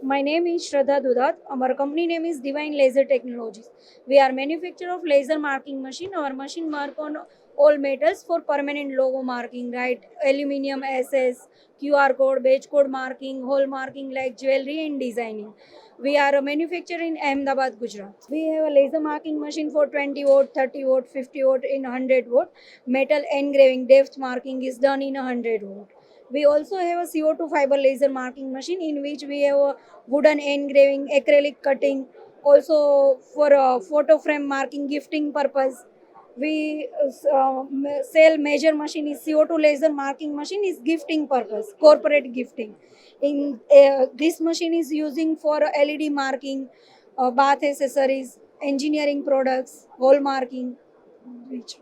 My name is Shraddha Dudhat. Our company name is Divine Laser Technologies. We are manufacturer of laser marking machine. Our machine mark on all metals for permanent logo marking, right? Aluminium, SS, QR code, badge code marking, hole marking like jewelry and designing. We are a manufacturer in Ahmedabad, Gujarat. We have a laser marking machine for 20 watt, 30 watt, 50 watt, in 100 watt. Metal engraving, depth marking is done in 100 watt. We also have a CO2 fiber laser marking machine in which we have a wooden engraving, acrylic cutting, also for photo frame marking, gifting purpose. We sell major machine is CO2 laser marking machine is gifting purpose, corporate gifting. In this machine is using for LED marking, bath accessories, engineering products, wall marking, which